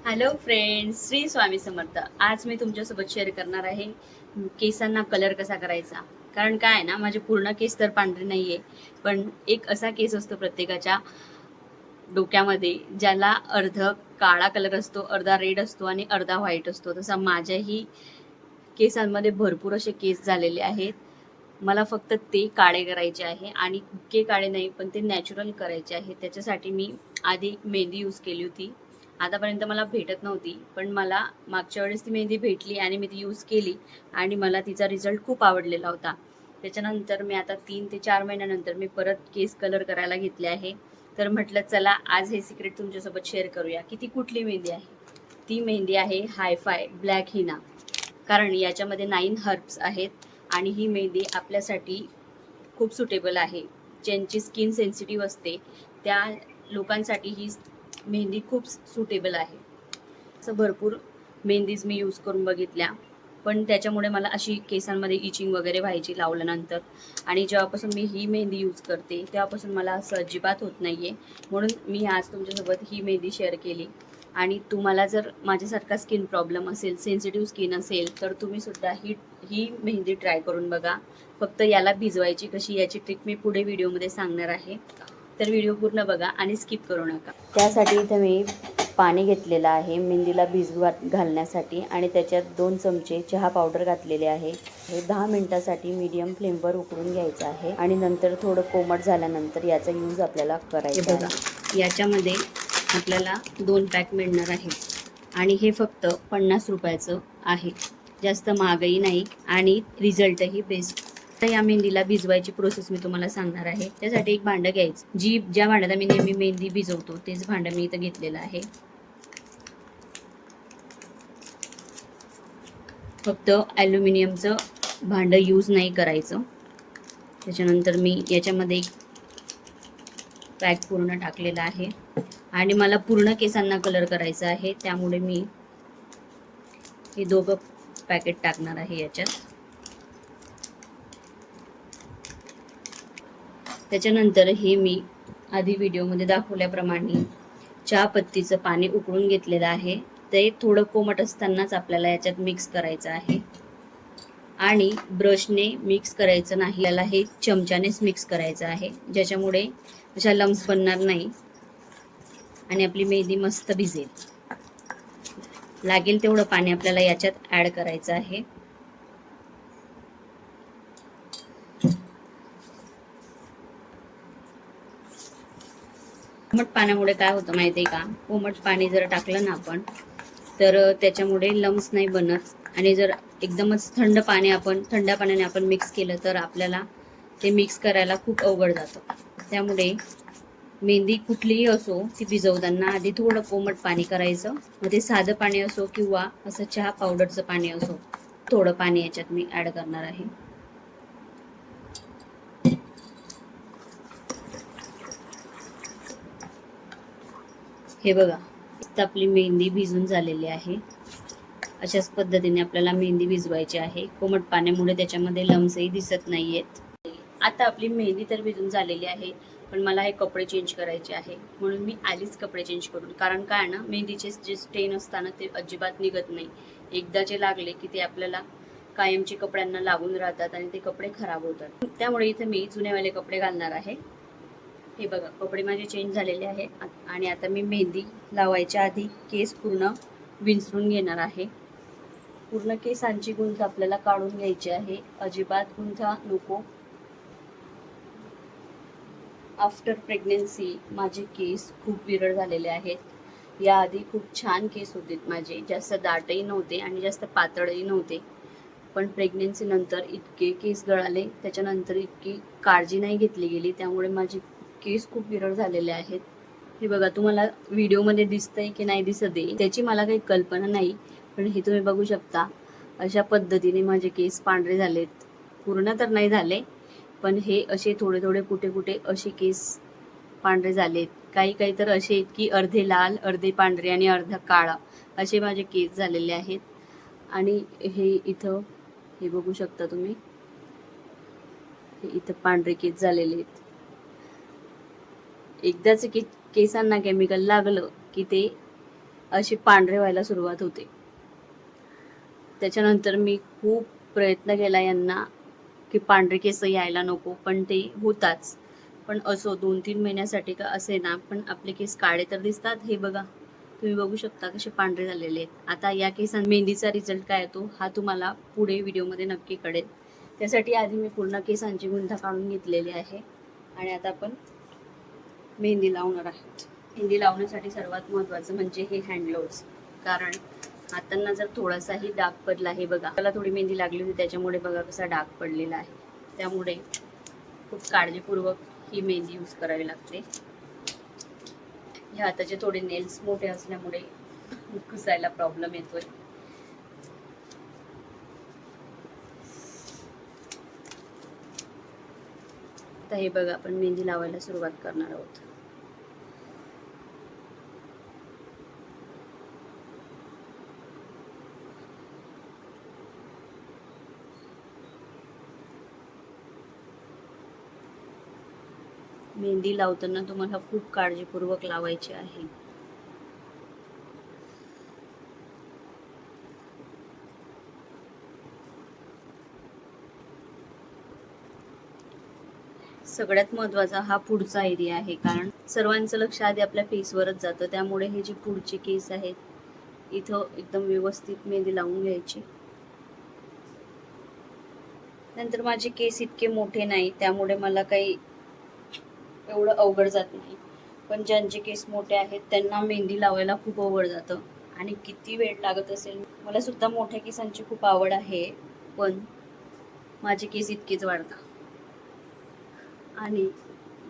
Hello friends, Shri Swami Samarth. आज मी तुमच्यासोबत share करणार आहे केसांना कलर कसा करायचा. कारण काय आहे ना, माझे पूर्ण केस तर पांढरे नाहीये, पण एक असा केस असतो प्रत्येकाच्या डोक्यामध्ये ज्याला अर्ध काळा कलर असतो, अर्धा रेड असतो आणि अर्धा व्हाईट असतो. तसा माझ्याही केसांमध्ये भरपूर असे केस झालेले आहेत. मला फक्त ते काळे करायचे आहे आणि इतके काळे नाही, पण ते नॅचरल करायचे आहे. त्याच्यासाठी मी आधी मेहंदी यूज केली होती. आतापर्यंत मला भेटत नव्हती, पण मला मागच्या वेळेस ती मेहंदी भेटली आणि मी ती यूज केली आणि मला तिचा रिझल्ट खूप आवडलेला होता. त्याच्यानंतर मी आता 3 ते 4 महिन्यानंतर मी परत केस कलर करायला घेतले आहे. तर म्हटलं चला आज हे सिक्रेट तुमच्यासोबत शेअर करूया की ती कुठली मेहंदी आहे. ती मेहंदी आहे हायफाय ब्लॅक हिना. कारण याच्यामध्ये 9 हर्ब्स आहेत आणि ही मेहंदी आपल्यासाठी खूप सुटेबल आहे. ज्यांची स्किन सेन्सिटिव्ह असते त्या लोकांसाठी ही मेहंदी खूप सुटेबल आहे. असं भरपूर मेहंदीज मी यूज करून बघितल्या, पण त्याच्यामुळे मला अशी केसांमध्ये इचिंग वगैरे व्हायची लावल्यानंतर. आणि जेव्हापासून मी ही मेहंदी यूज करते तेव्हापासून मला असं अजिबात होत नाहीये. म्हणून मी आज तुमच्यासोबत ही मेहंदी शेअर केली. आणि तुम्हाला जर माझ्यासारखा स्किन प्रॉब्लेम असेल, सेन्सिटिव्ह स्किन असेल, तर तुम्ही सुद्धा ही ही मेहंदी ट्राय करून बघा. फक्त याला भिजवायची कशी याची ट्रिक मी पुढे व्हिडिओमध्ये सांगणार आहे. तर व्हिडिओ पूर्ण बघा आणि स्किप करू नका. त्यासाठी इथे मी पाणी घेतलेलं आहे मेहंदीला भिजवत घालण्यासाठी आणि त्याच्यात 2 चमचे चहा पावडर घातलेले आहे. हे 10 मिनिटासाठी मीडियम फ्लेमवर उकळून घ्यायचं आहे आणि नंतर थोडं कोमट झाल्यानंतर याचा यूज आपल्याला करायचा आहे. याच्यामध्ये आपल्याला 2 पॅक मिळणार आहे आणि हे फक्त 50 रुपयाचं आहे. जास्त महागही नाही आणि रिझल्टही बेस्ट. तर या मेहंदीला भिजवायची प्रोसेस मी तुम्हाला सांगणार आहे. त्यासाठी एक भांडं घ्यायचं. ज्या भांड्यात मी नेहमी मेहंदी भिजवतो तेच भांडं मी इथं घेतलेलं आहे. फक्त ॲल्युमिनियमचं भांडं यूज नाही करायचं. त्याच्यानंतर मी याच्यामध्ये पॅक पूर्ण टाकलेला आहे आणि मला पूर्ण केसांना कलर करायचा आहे, त्यामुळे मी हे 2 पॅकेट टाकणार आहे याच्यात. त्याच्यानंतर हे मी आधी व्हिडिओमध्ये दाखवल्याप्रमाणे चहा पत्तीचं पाणी उकळून घेतलेलं आहे. ते थोडं कोमट असतानाच आपल्याला याच्यात मिक्स करायचं आहे आणि ब्रशने मिक्स करायचं नाही, याला हे चमच्यानेच मिक्स करायचं आहे, ज्याच्यामुळे अशा लम्स बनणार नाही आणि आपली मेहंदी मस्त भिजेल. लागेल तेवढं पाणी आपल्याला याच्यात ॲड करायचं आहे. कोमट पाण्यामुळे काय होतं माहिती आहे का, कोमट पाणी जर टाकलं ना आपण तर त्याच्यामुळे लम्स नाही बनत आणि जर एकदमच थंड पाण्याने आपण मिक्स केलं तर आपल्याला ते मिक्स करायला खूप अवघड जातं. त्यामुळे मेहंदी कुठलीही असो ती भिजवताना आधी थोडं कोमट पाणी करायचं. मग ते साधं पाणी असो किंवा असं चहा पावडरचं पाणी असो, थोडं पाणी याच्यात मी ॲड करणार आहे. हे बघा, आता आपली मेहंदी भिजून झालेली आहे. अशाच पद्धतीने आपल्याला मेहंदी भिजवायची आहे. कोमट पाण्यामुळे त्याच्यामध्ये लम्सही दिसत नाहीयेत. आता आपली मेहंदी तर भिजून झालेली आहे, पण मला हे कपडे चेंज करायचे आहे, म्हणून मी आलीच कपडे चेंज करून. कारण काय ना, मेहंदीचे जे स्टेन असताना ते अजिबात निघत नाही. एकदा जे लागले की ते आपल्याला कायमचे कपड्यांना लागून राहतात आणि ते कपडे खराब होतात. त्यामुळे इथे मी जुनेवाले कपडे घालणार आहे. हे बघा, कपडे माझे चेंज झालेले आहे आणि आता मी मेहंदी लावायच्या आधी केस पूर्ण विंचरून घेणार आहे. पूर्ण केसांची गुंथ आपल्याला काढून घ्यायची आहे, अजिबात गुंथा नको. आफ्टर प्रेग्नेन्सी माझे केस खूप विरळ झालेले आहेत. याआधी खूप छान केस होते माझे, जास्त दाटही नव्हते आणि जास्त पातळही नव्हते. पण प्रेग्नेन्सी नंतर इतके केस गळाले, त्याच्यानंतर इतकी काळजी नाही घेतली गेली, त्यामुळे माझे केस खूप विरळ झालेले आहेत. हे बघा, तुम्हाला व्हिडिओमध्ये दिसतंय की नाही दिसत आहे त्याची मला काही कल्पना नाही, पण हे तुम्ही बघू शकता. अशा पद्धतीने माझे केस पांढरे झालेत. पूर्ण तर नाही झाले, पण हे असे थोडे थोडे कुठे कुठे असे केस पांढरे झालेत. काही काही तर असे आहेत की अर्धे लाल, अर्धे पांढरे आणि अर्धा काळा असे माझे केस झालेले आहेत. आणि हे इथं हे बघू शकता तुम्ही, हे इथं पांढरे केस झालेले आहेत. एकदाच केसांना केमिकल लागलं की ते असे पांढरे व्हायला सुरुवात होते. त्याच्यानंतर मी खूप प्रयत्न केला यांना की पांढरे केस यायला नको, पण ते होताच. पण असो 2-3 महिन्यासाठी का असे ना, पण आपले केस काळे तर दिसतात. हे बघा, तुम्ही बघू शकता कसे पांढरे झालेले आहेत. आता या केसां मेहंदीचा रिझल्ट काय येतो हा तुम्हाला पुढे व्हिडिओमध्ये नक्की कळेल. त्यासाठी आधी मी पूर्ण केसांची गुंता काढून घेतलेली आहे आणि आता आपण मेहंदी लावणार आहे. मेहंदी लावण्यासाठी सर्वात महत्त्वाचं म्हणजे हे हँडग्लोव्स, कारण हातांना जर थोडासाही डाग पडला, हे बघा त्याला थोडी मेहंदी लागली होती त्याच्यामुळे बघा कसा डाग पडलेला आहे. त्यामुळे खूप काळजीपूर्वक ही मेहंदी यूज करावी लागते. ह्या हाताचे थोडे नेल्स मोठे असल्यामुळे कुसायला प्रॉब्लेम येतोय. आता हे बघा आपण मेहंदी लावायला सुरुवात करणार आहोत. मेहंदी लावताना तुम्हाला खूप काळजीपूर्वक लावायची आहे. सगळ्यात महत्त्वाचा हा पुढचा एरिया आहे, कारण सर्वांचं लक्ष आधी आपल्या फेसवरच जातं. त्यामुळे हे जे पुढचे केस आहेत इथं एकदम व्यवस्थित मेहंदी लावून घ्यायची. नंतर माझे केस इतके मोठे नाही, त्यामुळे मला काही एवढं अवघड जात नाही. पण ज्यांचे केस मोठे आहेत त्यांना मेहंदी लावायला खूप अवघड जातं आणि किती वेळ लागत असेल. मला सुद्धा मोठ्या केसांची खूप आवड आहे, पण माझे केस इतकेच वाढतात. आणि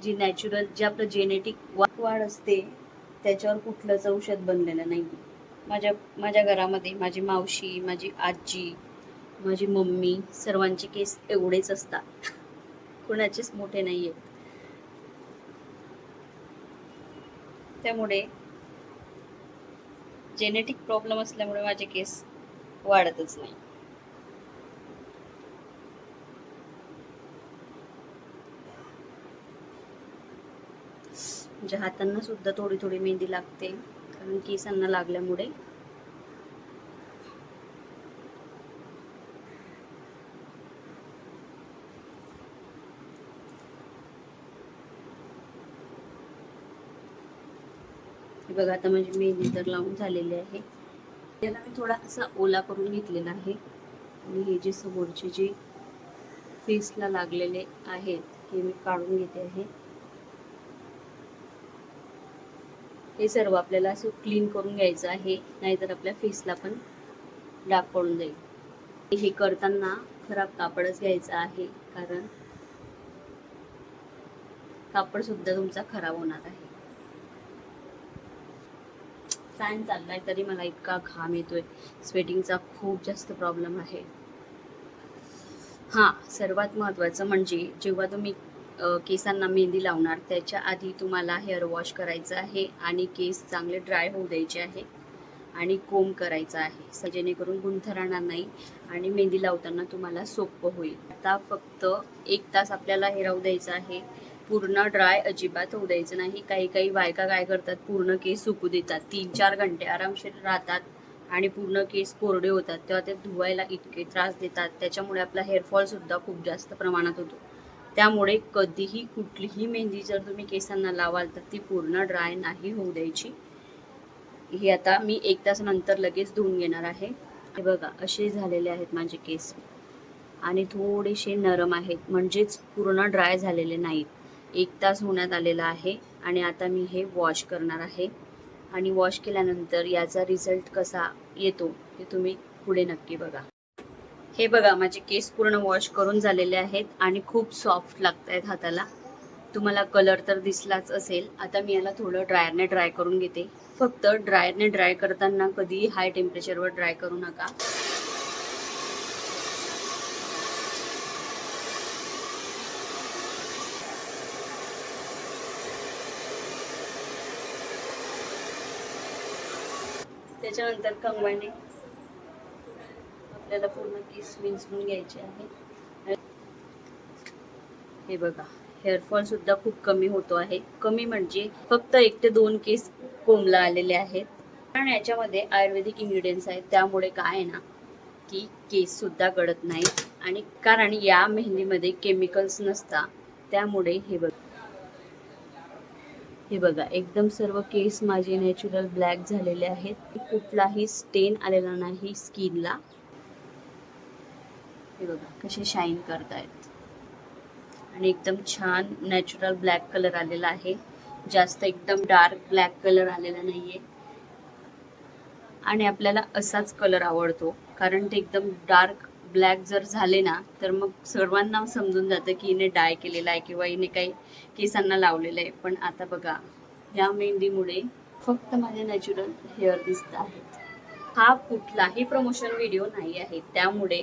जी नॅचरल जे आपलं जेनेटिक वाढ असते त्याच्यावर कुठलंच औषध बनलेलं नाही. माझ्या घरामध्ये माझी मावशी, माझी आजी, माझी मम्मी सर्वांचे केस एवढेच असतात, कुणाचेच मोठे नाहीये. त्यामुळे जेनेटिक प्रॉब्लेम असल्यामुळे माझे केस वाढतच नाही. म्हणजे हातांना सुद्धा थोडी थोडी मेहंदी लागते, कारण केसांना लागल्यामुळे. हे बघा आता माझी मेहंदी तर लावून झालेली आहे. याला मी थोडा असा ओला करून घेतलेला आहे आणि हे जे समोरचे जे फेसला लागलेले आहेत हे मी काढून घेते आहे. हे सर्व आपल्याला असं क्लीन करून घ्यायचं आहे, नाहीतर आपल्या फेसला पण डाग पडून जाईल. हे करताना खराब कापडच घ्यायचं आहे, कारण कापड सुद्धा तुमचा खराब होणार आहे. फॅन चाललाय तरी मला इतका घाम येतोय. स्वेटिंगचा खूप जास्त प्रॉब्लेम आहे. हां, सर्वात महत्त्वाचं म्हणजे जेव्हा तुम्ही केसांना मेहंदी लावणार त्याच्या आधी तुम्हाला हेअर वॉश करायचं आहे आणि केस चांगले ड्राय होऊ द्यायचे आहे आणि कोंब करायचा आहे, जेणेकरून गुंथा राहणार नाही आणि मेहंदी लावताना तुम्हाला सोपं होईल. आता फक्त 1 तास आपल्याला हे राहू द्यायचं आहे. पूर्ण ड्राय अजिबात होऊ द्यायचं नाही. काही बायका काय करतात, पूर्ण केस सुकू देतात, 3-4 घंटे आरामशीर राहतात आणि पूर्ण केस कोरडे होतात. तेव्हा ते धुवायला इतके त्रास देतात, त्याच्यामुळे आपला हेअरफॉल सुद्धा खूप जास्त प्रमाणात होतो. त्यामुळे कधीही कुठलीही मेहंदी जर तुम्ही केसांना लावाल तर ती पूर्ण ड्राय नाही होऊ द्यायची. हे आता मी 1 तासानंतर लगेच धुवून घेणार आहे. हे बघा असे झालेले आहेत माझे केस आणि थोडेसे नरम आहेत, म्हणजेच पूर्ण ड्राय झालेले नाहीत. 1 तास होण्यात आलेला आहे आणि आता मी हे वॉश करणार आहे आणि वॉश केल्यानंतर याचा रिझल्ट कसा येतो ते तुम्ही पुढे नक्की बघा. हे बघा माझे केस पूर्ण वॉश करून झालेले आहेत आणि खूप सॉफ्ट लागत आहेत हाताला. तुम्हाला कलर तर दिसलाच असेल. आता मी याला थोडं ड्रायरने ड्राय करून घेते. फक्त ड्रायरने ड्राय करताना कधीही हाय टेम्परेचरवर ड्राय करू नका. त्याच्यानंतर कंगवाने आपल्याला पूर्ण केस विंचरून घ्यायचे आहे. हे बघा हेअरफॉल सुद्धा खूप कमी होतो आहे. कमी म्हणजे फक्त 1 ते 2 केस कोंबला आलेले आहेत. कारण याच्यामध्ये आयुर्वेदिक इन्ग्रेडियंट्स आहेत, त्यामुळे काय आहे ना की केस सुद्धा गळत नाही. आणि कारण या मेहंदीमध्ये केमिकल्स नसतात, त्यामुळे हे बघा एकदम सर्व केस माझे नॅचरल ब्लॅक झालेले आहेत. कुठलाही स्टेन आलेला नाही स्किनला. हे बघा कसे शाईन करतायत आणि एकदम छान नॅचरल ब्लॅक कलर आलेला आहे. जास्त एकदम डार्क ब्लॅक कलर आलेला नाहीये. आणि आपल्याला असाच कलर आवडतो, कारण ते एकदम डार्क ब्लॅक जर झाले ना तर मग सर्वांना समजून जातं की हिने डाय केलेला आहे किंवा हिने काही केसांना लावलेलं आहे. पण आता बघा या मेहंदीमुळे फक्त माझे नॅचरल हेअर दिसत आहेत. हा कुठलाही प्रमोशन व्हिडिओ नाही आहे, त्यामुळे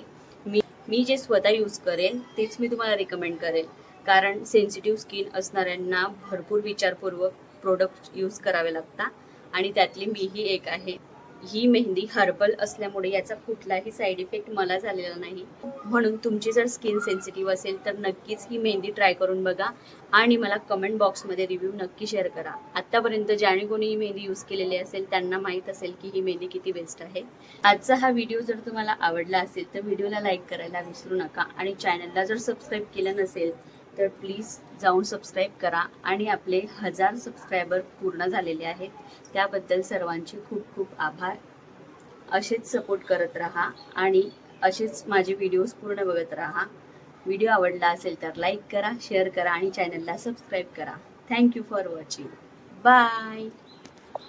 मी जे स्वतः यूज करेन तेच मी तुम्हाला रिकमेंड करेल. कारण सेन्सिटिव्ह स्किन असणाऱ्यांना भरपूर विचारपूर्वक प्रोडक्ट यूज करावे लागतात आणि त्यातली मीही एक आहे. ही मेहंदी हर्बल असल्यामुळे याचा कुठलाही साईड इफेक्ट मला झालेला नाही. म्हणून तुमची जर स्किन सेन्सिटिव्ह असेल तर नक्कीच ही मेहंदी ट्राय करून बघा आणि मला कमेंट बॉक्समध्ये रिव्ह्यू नक्की शेअर करा. आतापर्यंत ज्याने कोणी ही मेहंदी यूज केलेली असेल त्यांना माहीत असेल की ही मेहंदी किती बेस्ट आहे. आजचा हा व्हिडिओ जर तुम्हाला आवडला असेल तर व्हिडिओला लाईक करायला विसरू नका आणि चॅनलला जर सबस्क्राईब केलं नसेल तर प्लीज जाऊन सबस्क्राईब करा. आणि आपले 1000 सबस्क्रायबर पूर्ण झालेले आहेत, त्याबद्दल सर्वांचे खूप खूप आभार. असेच सपोर्ट करत राहा आणि असेच माझे व्हिडिओज पूर्ण बघत राहा. व्हिडिओ आवडला असेल तर लाईक करा, शेअर करा आणि चॅनलला सबस्क्राईब करा. Thank you for watching. बाय.